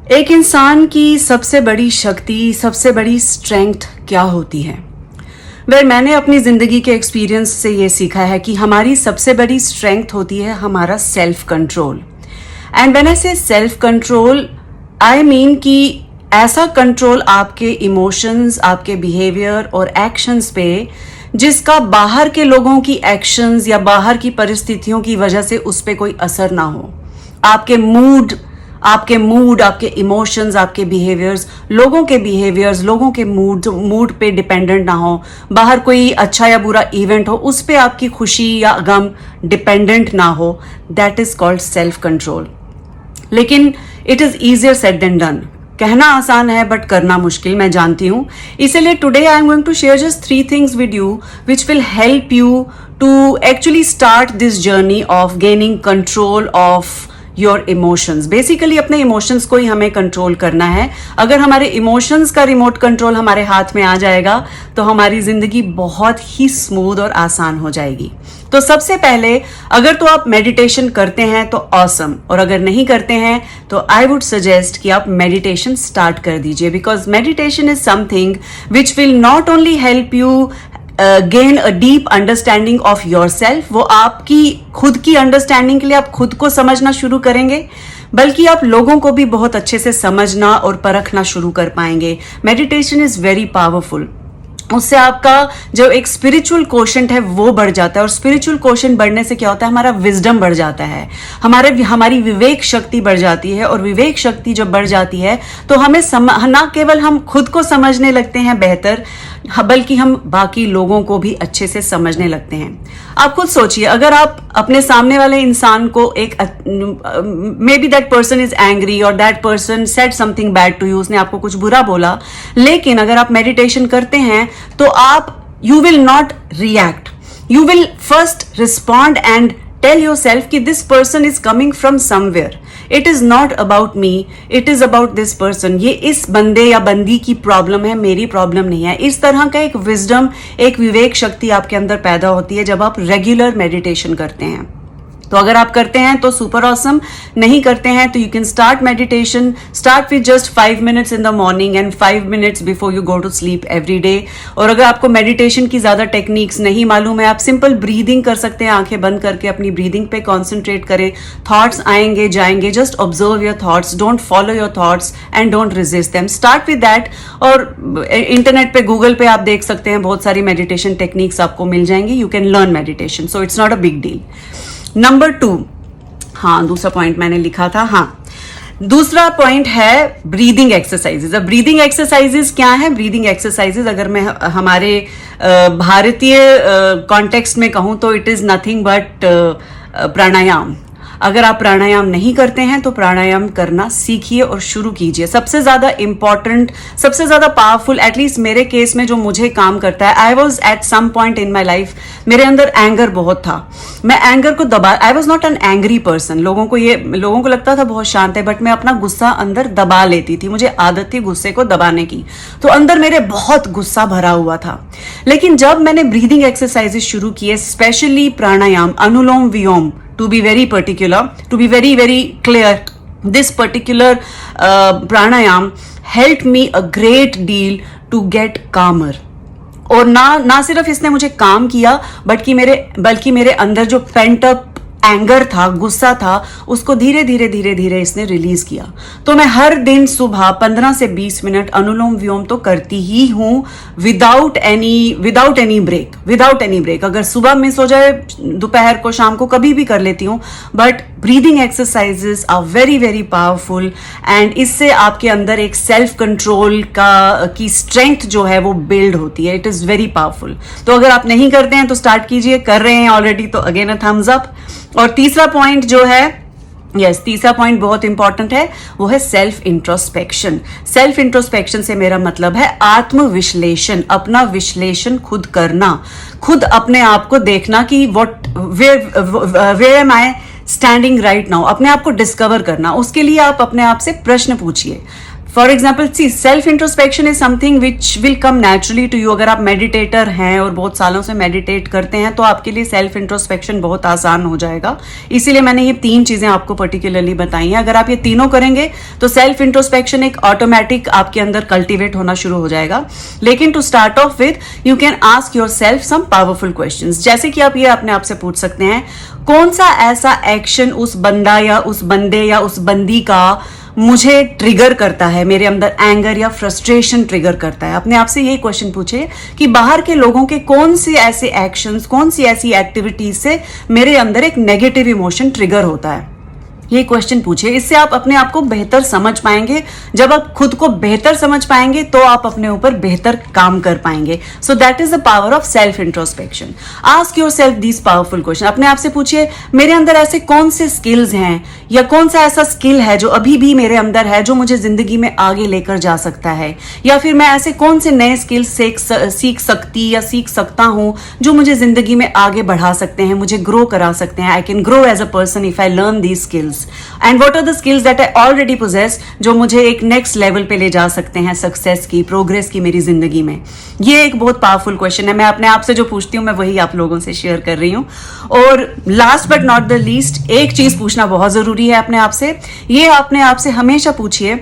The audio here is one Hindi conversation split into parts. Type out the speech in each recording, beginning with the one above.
एक इंसान की सबसे बड़ी शक्ति, सबसे बड़ी स्ट्रेंथ क्या होती है? मैंने अपनी ज़िंदगी के एक्सपीरियंस से ये सीखा है कि हमारी सबसे बड़ी स्ट्रेंथ होती है हमारा self control. And when I से सेल्फ कंट्रोल, आई मीन कि ऐसा कंट्रोल आपके इमोशंस, आपके बिहेवियर और एक्शंस पे जिसका बाहर के लोगों की एक्शंस या बाहर की परिस्थितियों की वजह से उस पर कोई असर ना हो। आपके मूड, आपके इमोशंस, आपके बिहेवियर्स, लोगों के मूड पे डिपेंडेंट ना हो। बाहर कोई अच्छा या बुरा इवेंट हो, उस पे आपकी खुशी या गम डिपेंडेंट ना हो। That is called self control. लेकिन it is easier said than done. कहना आसान है बट करना मुश्किल, मैं जानती हूँ। इसीलिए today I am going to share just 3 things with you which will help you to actually start this journey of gaining control of your emotions. Basically अपने इमोशंस को ही हमें कंट्रोल करना है। अगर हमारे इमोशंस का रिमोट कंट्रोल हमारे हाथ में आ जाएगा तो हमारी जिंदगी बहुत ही स्मूथ और आसान हो जाएगी। तो सबसे पहले, अगर तो आप मेडिटेशन करते हैं तो ऑसम, और अगर नहीं करते हैं तो आई वुड सजेस्ट कि आप मेडिटेशन स्टार्ट कर दीजिए, because meditation is something which will not only help you gain a deep understanding of your self. वो आपकी खुद की अंडरस्टैंडिंग के लिए आप खुद को समझना शुरू करेंगे, बल्कि आप लोगों को भी बहुत अच्छे से समझना और परखना शुरू कर पाएंगे। Meditation is very powerful. उससे आपका जो एक स्पिरिचुअल कोशेंट है वो बढ़ जाता है, और स्पिरिचुअल कोशेंट बढ़ने से क्या होता है, हमारा विजडम बढ़ जाता है, हमारी विवेक शक्ति बढ़ जाती है। और विवेक शक्ति जब बढ़ जाती है तो हमें ना केवल हम खुद को समझने लगते हैं बेहतर, बल्कि हम बाकी लोगों को भी अच्छे से समझने लगते हैं। आप खुद सोचिए, अगर आप अपने सामने वाले इंसान को may be that person is angry और that person said something bad to you, उसने आपको कुछ बुरा बोला, लेकिन अगर आप मेडिटेशन करते हैं तो you will not react, you will first respond and tell yourself कि this person is coming from somewhere, it is not about me, it is about this person. ये इस बंदे या बंदी की प्रॉब्लम है, मेरी प्रॉब्लम नहीं है। इस तरह का एक विजडम, एक विवेक शक्ति आपके अंदर पैदा होती है जब आप रेगुलर मेडिटेशन करते हैं। तो अगर आप करते हैं तो सुपर ऑसम, नहीं करते हैं तो you can start meditation. Start with just 5 minutes in the morning and 5 minutes before you go to sleep every day. और अगर आपको मेडिटेशन की ज्यादा टेक्निक्स नहीं मालूम है, आप सिंपल ब्रीदिंग कर सकते हैं। आंखें बंद करके अपनी ब्रीदिंग पे कॉन्सेंट्रेट करें। थॉट्स आएंगे जाएंगे, just observe your thoughts, don't follow your thoughts and don't resist them. Start with that. और इंटरनेट पे, गूगल पे आप देख सकते हैं, बहुत सारी मेडिटेशन टेक्निक्स आपको मिल जाएंगी। You can learn meditation, so it's not a big deal. Number 2, हाँ दूसरा पॉइंट मैंने लिखा था, हाँ दूसरा पॉइंट है ब्रीदिंग एक्सरसाइजेज। अब ब्रीदिंग एक्सरसाइजेज क्या है? ब्रीदिंग एक्सरसाइजेज अगर मैं हमारे भारतीय कॉन्टेक्स्ट में कहूँ तो इट इज नथिंग बट प्राणायाम। अगर आप प्राणायाम नहीं करते हैं तो प्राणायाम करना सीखिए और शुरू कीजिए। सबसे ज्यादा इंपॉर्टेंट, सबसे ज्यादा पावरफुल, एटलीस्ट मेरे केस में जो मुझे काम करता है, I was at some point in my life, मेरे अंदर एंगर बहुत था। मैं एंगर को I was not an angry person. लोगों को लगता था बहुत शांत है, बट मैं अपना गुस्सा अंदर दबा लेती थी। मुझे आदत थी गुस्से को दबाने की, तो अंदर मेरे बहुत गुस्सा भरा हुआ था। लेकिन जब मैंने ब्रीदिंग एक्सरसाइजेज शुरू किए, specially pranayama, anulom vilom, to be very particular, to be very very clear, this particular pranayam helped me a great deal to get calmer। और ना सिर्फ इसने मुझे काम किया, बल्कि मेरे अंदर जो पेंट अप एंगर था, गुस्सा था, उसको धीरे धीरे इसने रिलीज किया। तो मैं हर दिन सुबह 15 से 20 मिनट अनुलोम विलोम तो करती ही हूं, विदाउट एनी ब्रेक। अगर सुबह मिस हो जाए, दोपहर को, शाम को, कभी भी कर लेती हूं। But breathing exercises are very very powerful, and इससे आपके अंदर एक सेल्फ कंट्रोल की स्ट्रेंथ जो है वो बिल्ड होती है। It is very powerful. तो अगर आप नहीं करते हैं तो स्टार्ट कीजिए, कर रहे हैं ऑलरेडी तो अगेन अ थम्स अप। और तीसरा पॉइंट जो है, तीसरा पॉइंट बहुत इंपॉर्टेंट है, वो है सेल्फ इंट्रोस्पेक्शन। सेल्फ इंट्रोस्पेक्शन से मेरा मतलब है आत्मविश्लेषण, अपना विश्लेषण खुद करना, खुद अपने आप को देखना कि where am I standing right now, अपने आप को डिस्कवर करना। उसके लिए आप अपने आप से प्रश्न पूछिए। For example see self introspection is something which will come naturally to you. अगर आप मेडिटेटर हैं और बहुत सालों से मेडिटेट करते हैं तो आपके लिए सेल्फ इंट्रोस्पेक्शन बहुत आसान हो जाएगा। इसीलिए मैंने ये 3 चीजें आपको पर्टिकुलरली बताई हैं। अगर आप ये तीनों करेंगे तो सेल्फ इंट्रोस्पेक्शन एक ऑटोमेटिक आपके अंदर कल्टिवेट होना शुरू हो जाएगा। लेकिन to start off with you can ask your self some powerful questions, जैसे कि आप ये अपने आप से पूछ सकते हैं, कौन सा ऐसा एक्शन उस बंदा या उस बंदे या उस बंदी का मुझे ट्रिगर करता है, मेरे अंदर एंगर या फ्रस्ट्रेशन ट्रिगर करता है। अपने आप से यही क्वेश्चन पूछे कि बाहर के लोगों के कौन से ऐसे एक्शंस, कौन सी ऐसी एक्टिविटीज से मेरे अंदर एक नेगेटिव इमोशन ट्रिगर होता है। ये क्वेश्चन पूछिए, इससे आप अपने आप को बेहतर समझ पाएंगे। जब आप खुद को बेहतर समझ पाएंगे तो आप अपने ऊपर बेहतर काम कर पाएंगे। So that is the power of self introspection. Ask your self these powerful question. अपने आप से पूछिए, मेरे अंदर ऐसे कौन से स्किल्स हैं या कौन सा ऐसा स्किल है जो अभी भी मेरे अंदर है जो मुझे जिंदगी में आगे लेकर जा सकता है, या फिर मैं ऐसे कौन से नए स्किल्स सीख सकती या सीख सकता हूं जो मुझे जिंदगी में आगे बढ़ा सकते हैं, मुझे ग्रो करा सकते हैं। I can grow as a person if I learn these skills. And what are the skills that I already possess जो मुझे एक नेक्स्ट लेवल पे ले जा सकते हैं, सक्सेस की, प्रोग्रेस की मेरी जिंदगी में। ये एक बहुत पावरफुल क्वेश्चन है। मैं अपने आप से जो पूछती हूँ मैं वही आप लोगों से शेयर कर रही हूँ। और last but not the least, एक चीज पूछना बहुत जरूरी है अपने आप से। ये अपने आप से हमेशा पूछिए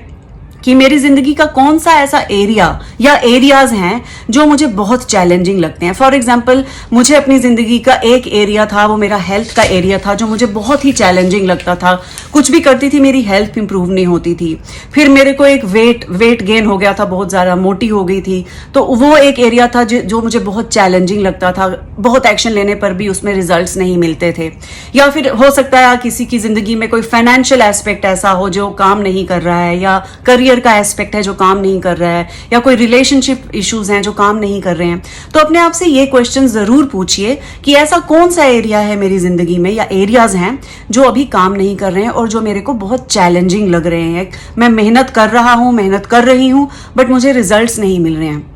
कि मेरी जिंदगी का कौन सा ऐसा एरिया या एरियाज हैं जो मुझे बहुत चैलेंजिंग लगते हैं। फॉर एग्जाम्पल, मुझे अपनी जिंदगी का एक एरिया था, वो मेरा हेल्थ का एरिया था, जो मुझे बहुत ही चैलेंजिंग लगता था। कुछ भी करती थी मेरी हेल्थ इंप्रूव नहीं होती थी। फिर मेरे को एक वेट गेन हो गया था, बहुत ज्यादा मोटी हो गई थी, तो वो एक एरिया था जो मुझे बहुत चैलेंजिंग लगता था। बहुत एक्शन लेने पर भी उसमें रिजल्ट्स नहीं मिलते थे। या फिर हो सकता है किसी की जिंदगी में कोई फाइनेंशियल एस्पेक्ट ऐसा हो जो काम नहीं कर रहा है, या करियर का एस्पेक्ट है जो काम नहीं कर रहा है, या कोई रिलेशनशिप इश्यूज हैं जो काम नहीं कर रहे हैं। तो अपने आप से ये क्वेश्चन जरूर पूछिए कि ऐसा कौन सा एरिया है मेरी जिंदगी में या एरियाज हैं जो अभी काम नहीं कर रहे हैं और जो मेरे को बहुत चैलेंजिंग लग रहे हैं। मैं मेहनत कर रहा हूं, मेहनत कर रही हूं, बट मुझे रिजल्ट्स नहीं मिल रहे हैं।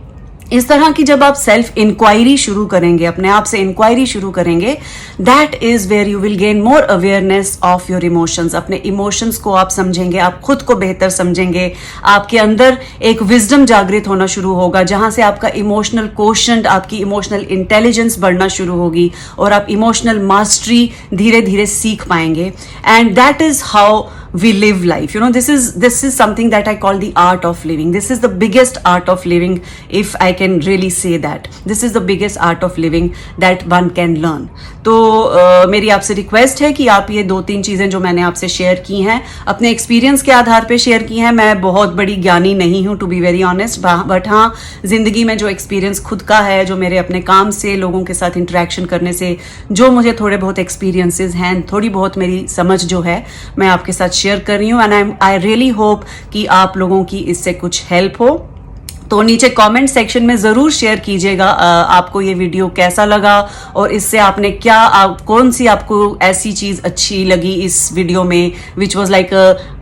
इस तरह की जब आप सेल्फ इंक्वायरी शुरू करेंगे, अपने आप से इंक्वायरी शुरू करेंगे, that is where you will gain more awareness of your emotions. अपने इमोशंस को आप समझेंगे, आप खुद को बेहतर समझेंगे, आपके अंदर एक विजडम जागृत होना शुरू होगा, जहां से आपका इमोशनल कोशेंट, आपकी इमोशनल इंटेलिजेंस बढ़ना शुरू होगी और आप इमोशनल मास्टरी धीरे धीरे सीख पाएंगे। And that is how we live life. You know, this is something that I call the art of living. This is the biggest art of living, if I can really say that. This is the biggest art of living that one can learn. तो मेरी आपसे रिक्वेस्ट है कि आप ये 2-3 चीजें जो मैंने आपसे शेयर की हैं अपने एक्सपीरियंस के आधार पे शेयर की हैं। मैं बहुत बड़ी ज्ञानी नहीं हूं, to be very honest, but हाँ, जिंदगी में जो एक्सपीरियंस खुद का है, जो मेरे अपने काम से, लोगों के साथ इंटरेक्शन करने से जो मुझे थोड़े बहुत एक्सपीरियंसेस हैं, थोड़ी बहुत मेरी समझ जो है मैं आपके साथ शेयर कर रही हूँ। एंड आई रियली होप कि आप लोगों की इससे कुछ हेल्प हो। तो नीचे कमेंट सेक्शन में जरूर शेयर कीजिएगा आपको ये वीडियो कैसा लगा और इससे आपने क्या कौन सी आपको ऐसी चीज अच्छी लगी इस वीडियो में, which was like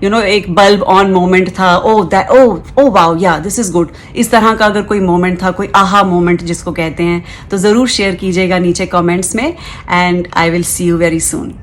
you know एक बल्ब ऑन मोमेंट था। ओ वाओ, या दिस इज गुड। इस तरह का अगर कोई मोमेंट था, कोई आहा मोमेंट जिसको कहते हैं, तो जरूर शेयर कीजिएगा नीचे कमेंट्स में। And I will see you very soon.